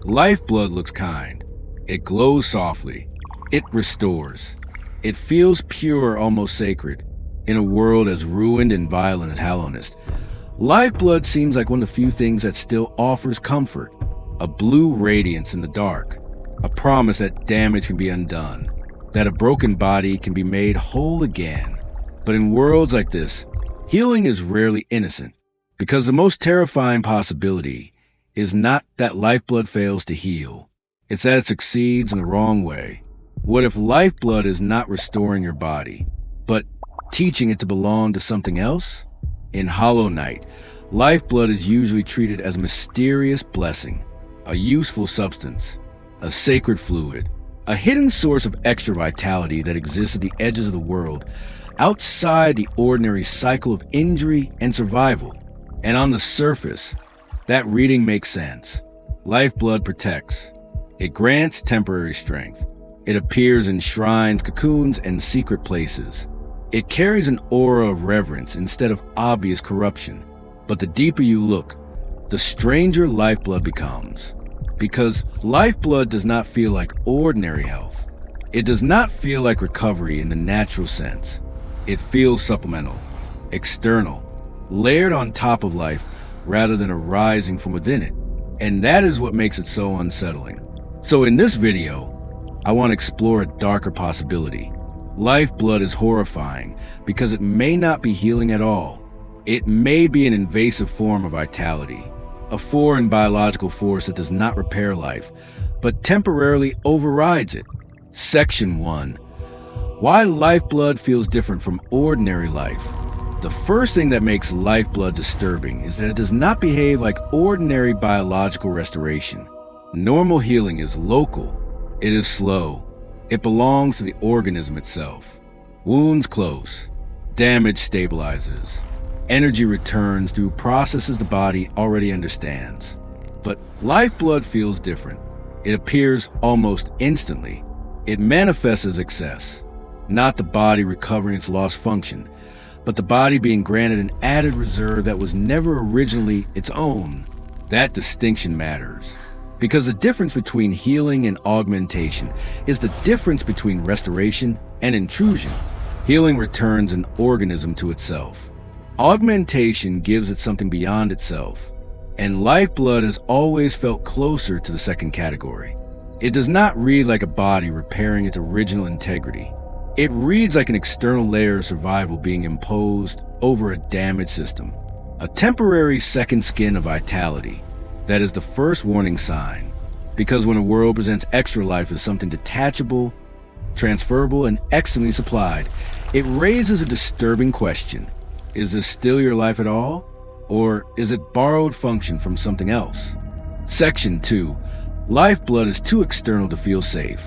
Lifeblood looks kind. It glows softly. It restores. It feels pure, almost sacred, in a world as ruined and violent as Hallownest. Lifeblood seems like one of the few things that still offers comfort, a blue radiance in the dark, a promise that damage can be undone, that a broken body can be made whole again. But in worlds like this, healing is rarely innocent, because the most terrifying possibility is not that lifeblood fails to heal, it's that it succeeds in the wrong way. What if lifeblood is not restoring your body, but teaching it to belong to something else? In Hollow Knight, lifeblood is usually treated as a mysterious blessing, a useful substance, a sacred fluid, a hidden source of extra vitality that exists at the edges of the world, outside the ordinary cycle of injury and survival. And on the surface, that reading makes sense. Lifeblood protects. It grants temporary strength. It appears in shrines, cocoons, and secret places. It carries an aura of reverence instead of obvious corruption. But the deeper you look, the stranger lifeblood becomes. Because lifeblood does not feel like ordinary health. It does not feel like recovery in the natural sense. It feels supplemental, external, layered on top of life rather than arising from within it. And that is what makes it so unsettling. So in this video, I want to explore a darker possibility. Lifeblood is horrifying because it may not be healing at all. It may be an invasive form of vitality, a foreign biological force that does not repair life, but temporarily overrides it. Section 1. Why lifeblood feels different from ordinary life. The first thing that makes lifeblood disturbing is that it does not behave like ordinary biological restoration. Normal healing is local. It is slow. It belongs to the organism itself. Wounds close. Damage stabilizes. Energy returns through processes the body already understands. But lifeblood feels different. It appears almost instantly. It manifests as excess. Not the body recovering its lost function, but the body being granted an added reserve that was never originally its own. That distinction matters. Because the difference between healing and augmentation is the difference between restoration and intrusion. Healing returns an organism to itself. Augmentation gives it something beyond itself. And lifeblood has always felt closer to the second category. It does not read like a body repairing its original integrity. It reads like an external layer of survival being imposed over a damaged system. A temporary second skin of vitality. That is the first warning sign, because when a world presents extra life as something detachable, transferable, and externally supplied, it raises a disturbing question. Is this still your life at all? Or is it borrowed function from something else? Section 2. Lifeblood is too external to feel safe.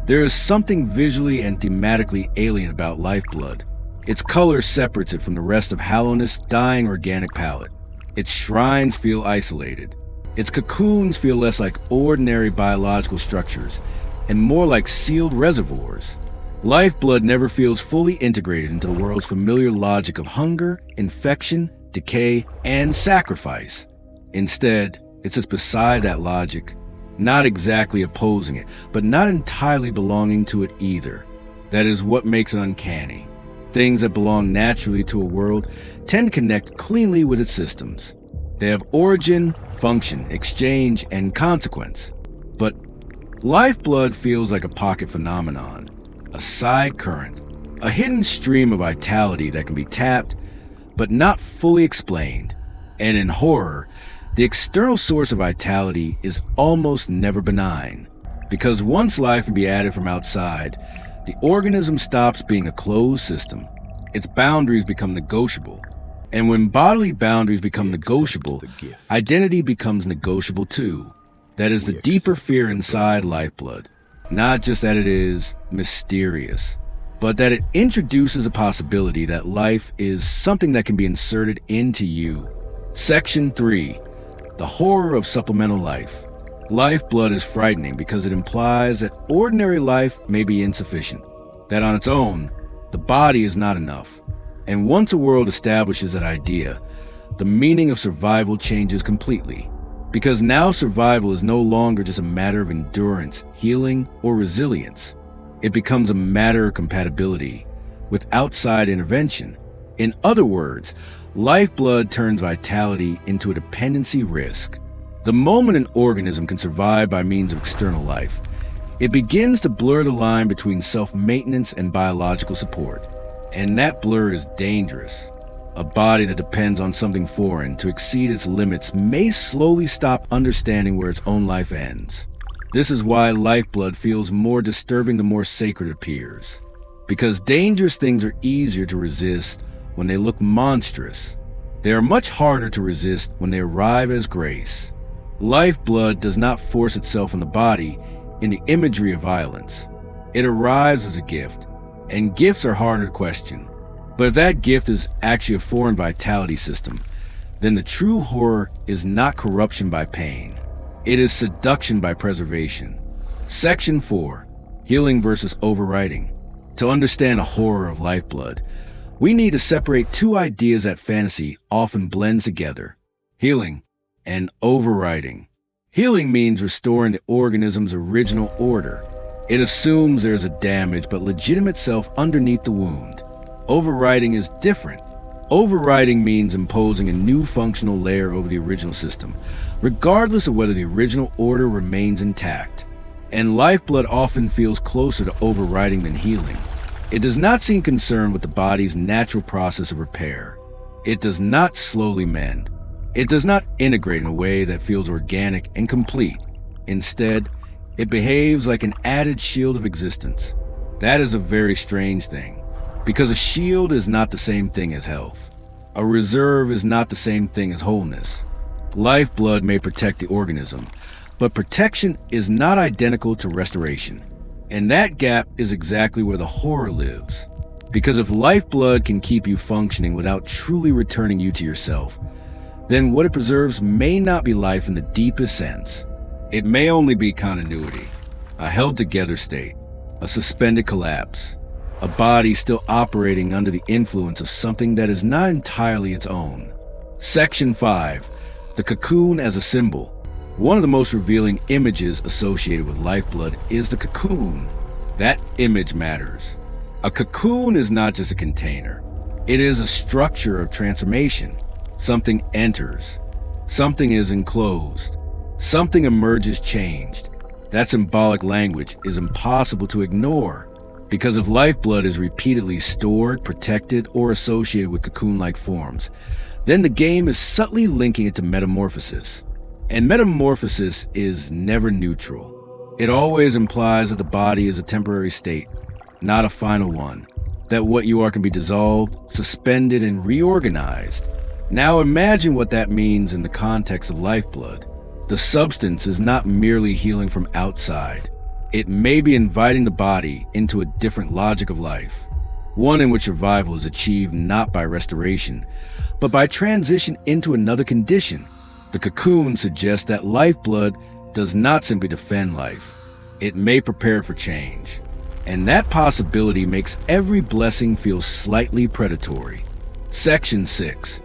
There is something visually and thematically alien about lifeblood. Its color separates it from the rest of Hallownest's dying organic palette. Its shrines feel isolated. Its cocoons feel less like ordinary biological structures and more like sealed reservoirs. Lifeblood never feels fully integrated into the world's familiar logic of hunger, infection, decay, and sacrifice. Instead, it sits beside that logic, not exactly opposing it, but not entirely belonging to it either. That is what makes it uncanny. Things that belong naturally to a world tend to connect cleanly with its systems. They have origin, function, exchange, and consequence. But lifeblood feels like a pocket phenomenon, a side current, a hidden stream of vitality that can be tapped, but not fully explained. And in horror, the external source of vitality is almost never benign, because once life can be added from outside, the organism stops being a closed system. Its boundaries become negotiable. And when bodily boundaries become negotiable, identity becomes negotiable too. That is the deeper fear inside lifeblood. Not just that it is mysterious, but that it introduces a possibility that life is something that can be inserted into you. Section 3. The horror of supplemental life. Lifeblood is frightening because it implies that ordinary life may be insufficient, that on its own, the body is not enough. And once a world establishes that idea, the meaning of survival changes completely, Because now survival is no longer just a matter of endurance, healing, or resilience. It becomes a matter of compatibility with outside intervention. In other words, lifeblood turns vitality into a dependency risk. The moment an organism can survive by means of external life, it begins to blur the line between self-maintenance and biological support. And that blur is dangerous. A body that depends on something foreign to exceed its limits may slowly stop understanding where its own life ends. This is why lifeblood feels more disturbing the more sacred it appears. Because dangerous things are easier to resist when they look monstrous. They are much harder to resist when they arrive as grace. Lifeblood does not force itself on the body in the imagery of violence. It arrives as a gift, and gifts are harder to question. But if that gift is actually a foreign vitality system, then the true horror is not corruption by pain. It is seduction by preservation. Section 4. Healing versus overwriting. To understand the horror of lifeblood, we need to separate two ideas that fantasy often blends together: healing and overwriting. Healing means restoring the organism's original order. It assumes there's a damaged but legitimate self underneath the wound. Overwriting is different. Overwriting means imposing a new functional layer over the original system, regardless of whether the original order remains intact. And lifeblood often feels closer to overwriting than healing. It does not seem concerned with the body's natural process of repair. It does not slowly mend. It does not integrate in a way that feels organic and complete. Instead, it behaves like an added shield of existence. That is a very strange thing, because a shield is not the same thing as health. A reserve is not the same thing as wholeness. Lifeblood may protect the organism, but protection is not identical to restoration. And that gap is exactly where the horror lives. Because if lifeblood can keep you functioning without truly returning you to yourself, then what it preserves may not be life in the deepest sense. It may only be continuity, a held-together state, a suspended collapse, a body still operating under the influence of something that is not entirely its own. Section 5. The cocoon as a symbol. One of the most revealing images associated with lifeblood is the cocoon. That image matters. A cocoon is not just a container. It is a structure of transformation. Something enters. Something is enclosed. Something emerges changed. That symbolic language is impossible to ignore, because if lifeblood is repeatedly stored, protected, or associated with cocoon-like forms, then the game is subtly linking it to metamorphosis. And metamorphosis is never neutral. It always implies that the body is a temporary state, not a final one. That what you are can be dissolved, suspended, and reorganized. Now imagine what that means in the context of lifeblood. The substance is not merely healing from outside. It may be inviting the body into a different logic of life, one in which survival is achieved not by restoration, but by transition into another condition. The cocoon suggests that lifeblood does not simply defend life. It may prepare for change. And that possibility makes every blessing feel slightly predatory. Section 6.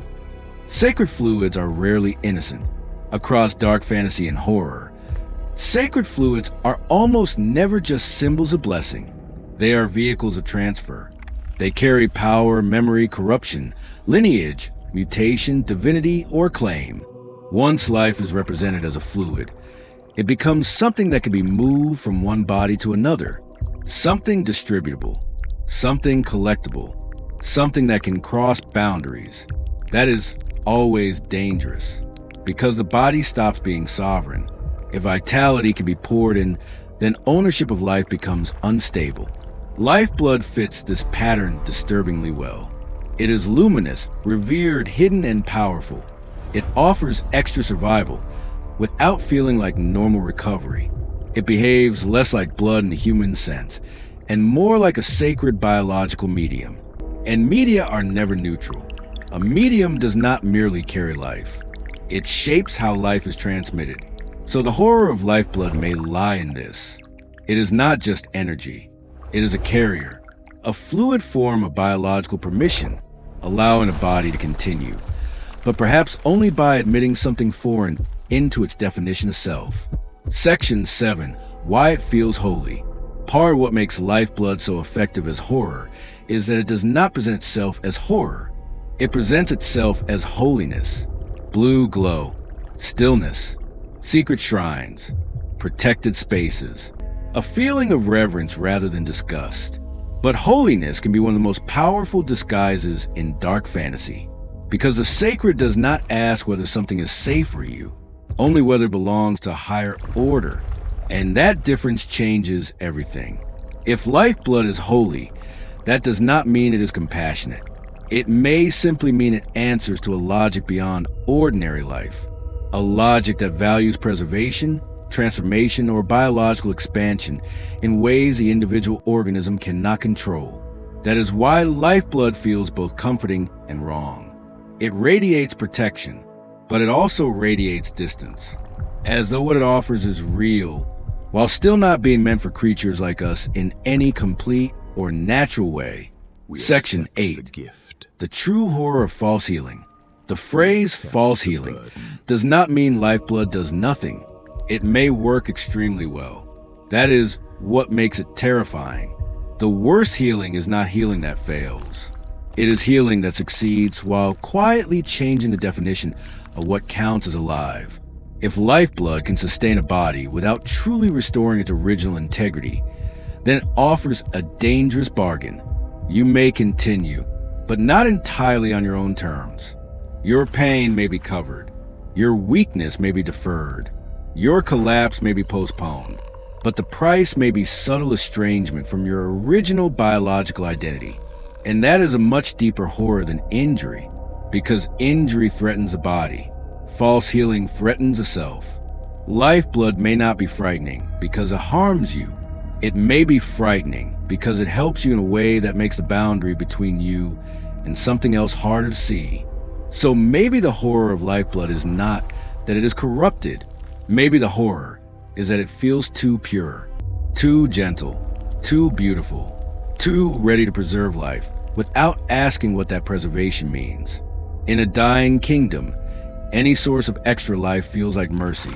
Sacred fluids are rarely innocent. Across dark fantasy and horror, sacred fluids are almost never just symbols of blessing. They are vehicles of transfer. They carry power, memory, corruption, lineage, mutation, divinity, or claim. Once life is represented as a fluid, it becomes something that can be moved from one body to another. Something distributable, something collectible, something that can cross boundaries. That is always dangerous, because the body stops being sovereign. If vitality can be poured in, then ownership of life becomes unstable. Lifeblood fits this pattern disturbingly well. It is luminous, revered, hidden, and powerful. It offers extra survival without feeling like normal recovery. It behaves less like blood in the human sense, and more like a sacred biological medium. And media are never neutral. A medium does not merely carry life. It shapes how life is transmitted. So the horror of lifeblood may lie in this. It is not just energy. It is a carrier, a fluid form of biological permission, allowing a body to continue, but perhaps only by admitting something foreign into its definition of self. Section 7. Why it feels holy. Part of what makes Lifeblood so effective as horror is that it does not present itself as horror. It presents itself as holiness. Blue glow, stillness, secret shrines, protected spaces, a feeling of reverence rather than disgust. But holiness can be one of the most powerful disguises in dark fantasy, because the sacred does not ask whether something is safe for you, only whether it belongs to a higher order, and that difference changes everything. If Lifeblood is holy, that does not mean it is compassionate. It may simply mean it answers to a logic beyond ordinary life, a logic that values preservation, transformation, or biological expansion in ways the individual organism cannot control. That is why Lifeblood feels both comforting and wrong. It radiates protection, but it also radiates distance, as though what it offers is real, while still not being meant for creatures like us in any complete or natural way. Section 8. The true horror of false healing. The phrase false healing does not mean Lifeblood does nothing. It may work extremely well. That is what makes it terrifying. The worst healing is not healing that fails. It is healing that succeeds while quietly changing the definition of what counts as alive. If Lifeblood can sustain a body without truly restoring its original integrity, then it offers a dangerous bargain. You may continue, but not entirely on your own terms. Your pain may be covered. Your weakness may be deferred. Your collapse may be postponed, but the price may be subtle estrangement from your original biological identity. And that is a much deeper horror than injury, because injury threatens the body. False healing threatens the self. Lifeblood may not be frightening because it harms you. It may be frightening because it helps you in a way that makes the boundary between you and something else harder to see. So maybe the horror of Lifeblood is not that it is corrupted. Maybe the horror is that it feels too pure, too gentle, too beautiful, too ready to preserve life without asking what that preservation means. In a dying kingdom, any source of extra life feels like mercy.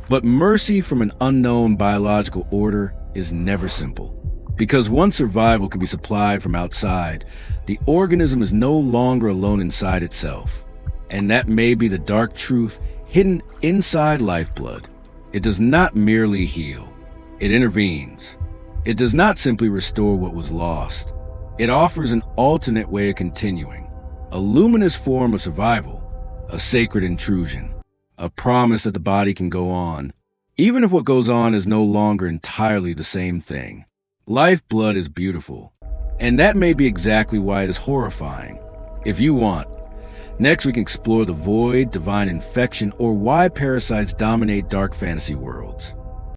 But mercy from an unknown biological order is never simple. Because once survival can be supplied from outside, the organism is no longer alone inside itself. And that may be the dark truth hidden inside Lifeblood. It does not merely heal. It intervenes. It does not simply restore what was lost. It offers an alternate way of continuing, a luminous form of survival, a sacred intrusion, a promise that the body can go on, even if what goes on is no longer entirely the same thing. Lifeblood is beautiful, and that may be exactly why it is horrifying. If you want, next we can explore the void, divine infection, or why parasites dominate dark fantasy worlds.